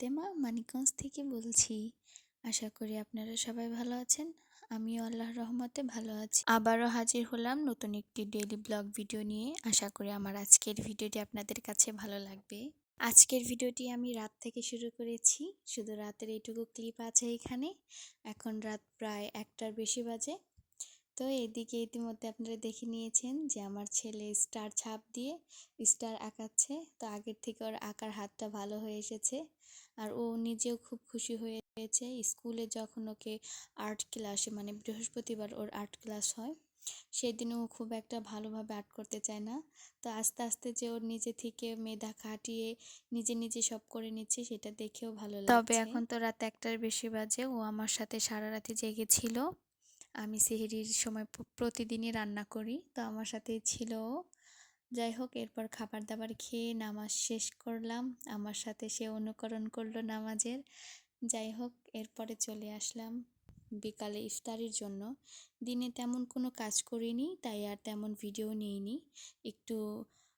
ফাতেমা মানিকগঞ্জ থেকে বলছি। আশা করি আপনারা সবাই ভালো আছেন। আমিও আল্লাহর রহমতে ভালো আছি। আবারও হাজির হলাম নতুন একটি ডেইলি ব্লগ ভিডিও নিয়ে। আশা করি আমার আজকের ভিডিওটি আপনাদের কাছে ভালো লাগবে। আজকের ভিডিওটি আমি রাত থেকে শুরু করেছি, শুধু রাতের এইটুকু ক্লিপ আছে এখানে। এখন রাত প্রায় 1টার বেশি বাজে। তো এদিকে ইতিমধ্যে আপনারা দেখে নিয়েছেন যে আমার ছেলে স্টার ছাপ দিয়ে স্টার আঁকাচ্ছে। তো আগের থেকে ওর আঁকার হাতটা ভালো হয়ে এসেছে, আর ও নিজেও খুব খুশি হয়েছে। স্কুলে যখন ওকে আর্ট ক্লাসে, মানে বৃহস্পতিবার ওর আর্ট ক্লাস হয়, সেদিনও ও খুব একটা ভালোভাবে আর্ট করতে চায় না। তো আস্তে আস্তে যে ওর নিজে থেকে মেধা খাটিয়ে নিজে নিজে সব করে নিচ্ছে, সেটা দেখেও ভালো লাগছে। তবে এখন তো রাত 1টার বেশি বাজে, ও আমার সাথে সারা রাতে জেগেছিল। আমি সেহরির সময় প্রতিদিনই রান্না করি, তো আমার সাথেই ছিল। যাই হোক, এরপর খাবার দাবার খেয়ে নামাজ শেষ করলাম, আমার সাথে সে অনুকরণ করলো নামাজের। যাই হোক, এরপরে চলে আসলাম বিকালে ইফতারির জন্য। দিনে তেমন কোনো কাজ করিনি, তাই আর তেমন ভিডিও নিইনি, একটু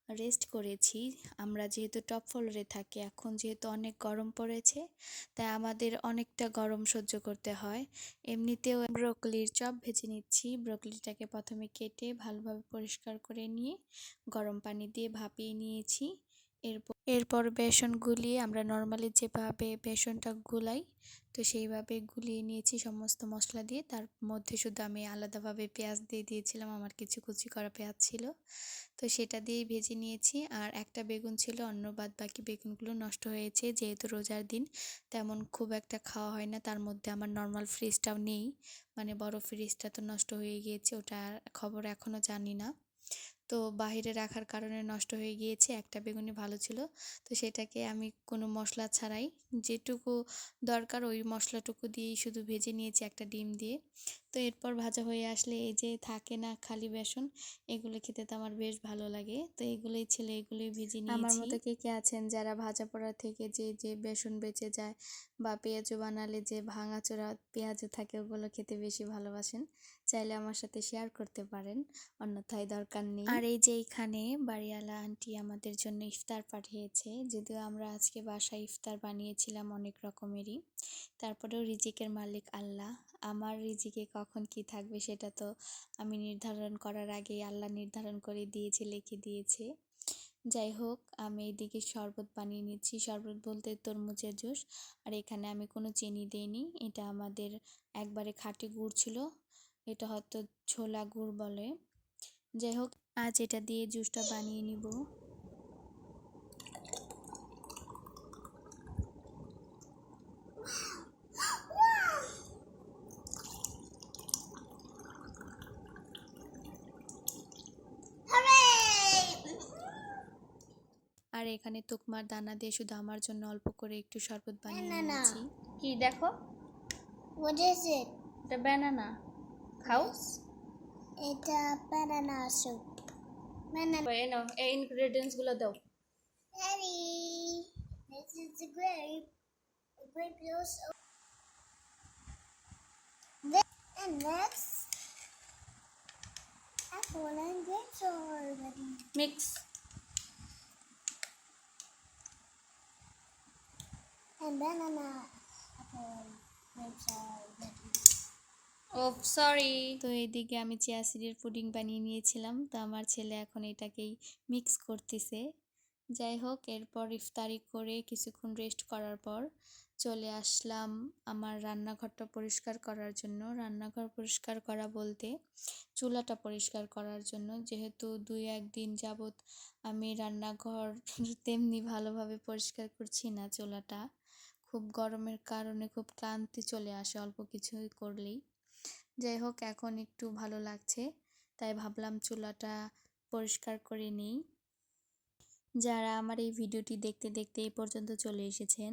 রেস্ট করেছি। আমরা যেহেতু টপ ফ্লোরে থাকি, এখন যেহেতু অনেক গরম পড়েছে, তাই আমাদের অনেকটা গরম সহ্য করতে হয়। এমনিতেও ব্রোকলির চপ ভেজে নিচ্ছি। ব্রোকলিটাকে প্রথমে কেটে ভালোভাবে পরিষ্কার করে নিয়ে গরম পানি দিয়ে ভাপিয়ে নিয়েছি। এরপর বেসন গুলিয়ে, আমরা নর্মালি যেভাবে বেসনটা গুলাই, তো সেইভাবে গুলিয়ে নিয়েছি সমস্ত মশলা দিয়ে। তার মধ্যে শুধু আমি আলাদাভাবে পেঁয়াজ দিয়ে দিয়েছিলাম, আমার কিছু কুচি করা পেঁয়াজ ছিল, তো সেটা দিয়েই ভেজে নিয়েছি। আর একটা বেগুন ছিল, অন্য বাদ বাকি বেগুনগুলো নষ্ট হয়েছে। যেহেতু রোজার দিন তেমন খুব একটা খাওয়া হয় না, তার মধ্যে আমার নর্মাল ফ্রিজটাও নেই, মানে বড় ফ্রিজটা তো নষ্ট হয়ে গিয়েছে, ওটার খবর এখনও জানি না। তো বাহিরে রাখার কারণে নষ্ট হয়ে গিয়েছে। একটা বেগুনি ভালো ছিল, তো সেটাকে আমি কোনো মশলা ছাড়াই যেটুকু দরকার ওই মশলাটুকু দিয়েই শুধু ভেজে নিয়েছি একটা ডিম দিয়ে। তো এরপর ভাজা হয়ে আসলে এই যে থাকে না খালি বেসন, এগুলো খেতে তো আমার বেশ ভালো লাগে। তো এগুলোই ছিল, এগুলোই ভেজে নিয়েছি। আমার মতো কে কে আছেন যারা ভাজা পোড়া থেকে যে বেসন বেঁচে যায় বা পেঁয়াজু বানালে যে ভাঙাচোরা পেঁয়াজু থাকে, ওগুলো খেতে বেশি ভালোবাসেন? চাইলে আমার সাথে শেয়ার করতে পারেন, অন্যথায় দরকার নেই। আর এই যে এখানে বাড়িওয়ালা আন্টি আমাদের জন্য ইফতার পাঠিয়েছে, যদিও আমরা আজকে বাসায় ইফতার বানিয়েছিলাম অনেক রকমেরই। তারপরেও রিজিকের মালিক আল্লাহ। আমার রিজিকে কখন কি থাকবে সেটা তো আমি নির্ধারণ করার আগেই আল্লাহ নির্ধারণ করে দিয়েছে, লিখে দিয়েছে। যাই হোক, আমি এইদিকে শরবত বানিয়ে নিচ্ছি। শরবত বলতে তরমুজের জুস। আর এখানে আমি কোনো চিনি দিইনি, এটা আমাদের একবারে খাঁটি গুড় ছিল, এটা হয়তো ছোলা গুড় বলে। যাই হোক, আজ এটা দিয়ে জুসটা বানিয়ে নিব। আর এখানে তুকমার দানা দিয়ে শুধু আমার জন্য অল্প করে একটু শরবত বানিয়ে নিয়েছি। কি দেখো, What is it? এটা ব্যানানা। খাও। এটা banana soup. Banana. এই নাও, এই ইনগ্রেডিয়েন্টস গুলো দাও। Daddy, this is the grape. The grape is so. And next, apple and grapes are ready. Mix. And banana, apple, grapes are ready. ও sorry. তো এইদিকে আমি চিয়া সিডের পুডিং বানিয়ে নিয়েছিলাম, তো আমার ছেলে এখন এটাকেই মিক্স করতেছে। যাই হোক, এরপর ইফতারি করে কিছুক্ষণ রেস্ট করার পর চলে আসলাম আমার রান্নাঘরটা পরিষ্কার করার জন্য। রান্নাঘর পরিষ্কার করা বলতে চুলাটা পরিষ্কার করার জন্য, যেহেতু 2-1 দিন যাবৎ আমি রান্নাঘর তেমনি ভালোভাবে পরিষ্কার করছি না। চুলাটা খুব গরমের কারণে খুব ক্লান্তি চলে আসে অল্প কিছুই করলেই। যাই হোক, এখন একটু ভালো লাগছে, তাই ভাবলাম চুলাটা পরিষ্কার করে নিই। যারা আমার এই ভিডিওটি দেখতে দেখতে এই পর্যন্ত চলে এসেছেন,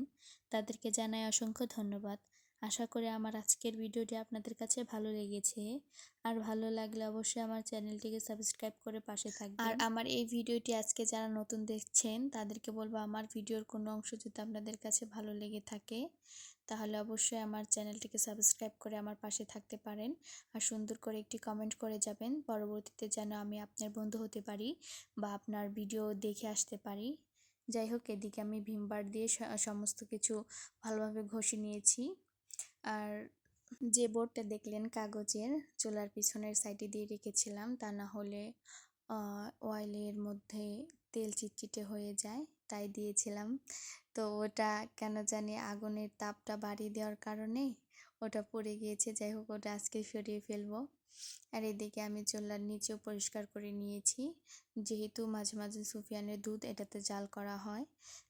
তাদেরকে জানাই অসংখ্য ধন্যবাদ। আশা করি আমার আজকের ভিডিওটি আপনাদের কাছে ভালো লেগেছে। আর ভালো লাগলে অবশ্যই আমার চ্যানেলটিকে সাবস্ক্রাইব করে পাশে থাকবেন। আর আমার এই ভিডিওটি আজকে যারা নতুন দেখছেন, তাদেরকে বলবো আমার ভিডিওর কোনো অংশ যদি আপনাদের কাছে ভালো লেগে থাকে, তাহলে অবশ্যই আমার চ্যানেলটিকে সাবস্ক্রাইব করে আমার পাশে থাকতে পারেন। আর সুন্দর করে একটি কমেন্ট করে যাবেন, পরবর্তীতে যেন আমি আপনার বন্ধু হতে পারি বা আপনার ভিডিও দেখে আসতে পারি। যাই হোক, এদিকে আমি ভিম বার দিয়ে সমস্ত কিছু ভালোভাবে ঘষে নিয়েছি। আর যে বোর্ডটা দেখলেন কাগজের, চুলার পিছনের সাইডে দিয়ে রেখেছিলাম, তা না হলে অয়েলের মধ্যে তেল চিটচিটে হয়ে যায়, তাই দিয়েছিলাম। তো ওটা কেন জানি আগুনের তাপটা বাড়িয়ে দেওয়ার কারণে ওটা পড়ে গিয়েছে। যাই হোক, ওটা আজকে সরিয়ে ফেলবো। আর এদিকে আমি চুলার নিচেও পরিষ্কার করে নিয়েছি, যেহেতু মাঝে মাঝে সুফিয়ানের দুধ এটাতে জাল করা হয়,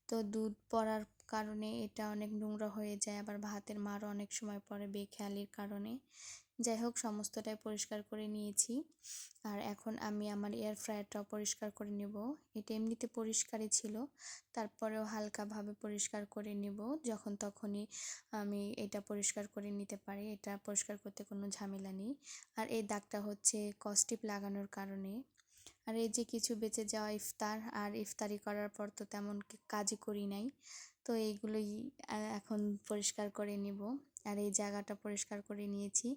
তো দুধ পড়ার কারণে এটা অনেক নোংরা হয়ে যায়, আবার ভাতের মারও অনেক সময় পড়ে বেখেয়ালির কারণে। যাই হোক, সমস্তটাই পরিষ্কার করে নিয়েছি। আর এখন আমি আমার এয়ার ফ্রায়ারটাও পরিষ্কার করে নেব। এটা এমনিতে পরিষ্কারই ছিল, তারপরেও হালকাভাবে পরিষ্কার করে নেব, যখন তখনই আমি এটা পরিষ্কার করে নিতে পারি, এটা পরিষ্কার করতে কোনো ঝামেলা নেই। আর এই দাগটা হচ্ছে কস্টিপ লাগানোর কারণে। আর এই যে কিছু বেঁচে যাওয়া ইফতার, আর ইফতারি করার পর তো তেমন কাজই করি নাই, তো এইগুলোই এখন পরিষ্কার করে নিব। আর এই জায়গাটা পরিষ্কার করে নিয়েছি,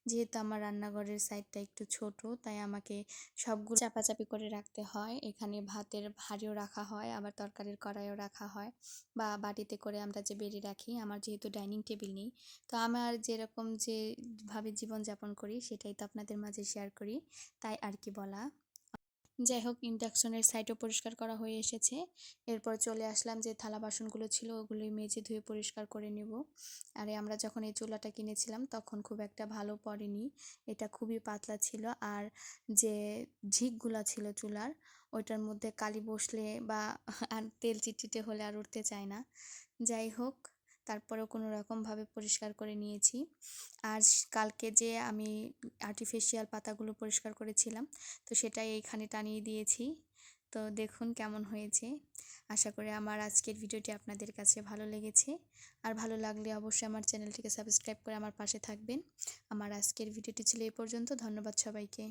যেহেতু আমার রান্নাঘরের সাইডটা একটু ছোট, তাই আমাকে সবগুলো চাপাচাপি করে রাখতে হয়। এখানে ভাতের হাঁড়িও রাখা হয়, আবার তরকারির কড়াইও রাখা হয়, বা বাটিতে করে আমরা যে বেড়ে রাখি। আমার যেহেতু ডাইনিং টেবিল নেই, তো আমার যেরকম যেভাবে জীবনযাপন করি সেটাই তো আপনাদের মাঝে শেয়ার করি, তাই আর কি বলা। যাই হোক, ইন্ডাকশনের সাইডও পরিষ্কার করা হয়ে এসেছে। এরপর চলে আসলাম যে থালা বাসনগুলো ছিল ওগুলোই মেজে ধুয়ে পরিষ্কার করে নেব। আর আমরা যখন এই চুলাটা কিনেছিলাম তখন খুব একটা ভালো পড়েনি, এটা খুবই পাতলা ছিল। আর যে ঝিকগুলা ছিল চুলার, ওইটার মধ্যে কালি বসলে বা আর তেল চিটচিটে হলে আর উঠতে চায় না। যাই হোক, তারপরেও কোনো রকমভাবে পরিষ্কার করে নিয়েছি। আর কালকে যে আমি আর্টিফিশিয়াল পাতাগুলো পরিষ্কার করেছিলাম, তো সেটাই এইখানে টানিয়ে দিয়েছি। তো দেখুন কেমন হয়েছে। আশা করি আমার আজকের ভিডিওটি আপনাদের কাছে ভালো লেগেছে। আর ভালো লাগলে অবশ্যই আমার চ্যানেলটিকে সাবস্ক্রাইব করে আমার পাশে থাকবেন। আমার আজকের ভিডিওটি ছিল এই পর্যন্ত। ধন্যবাদ সবাইকে।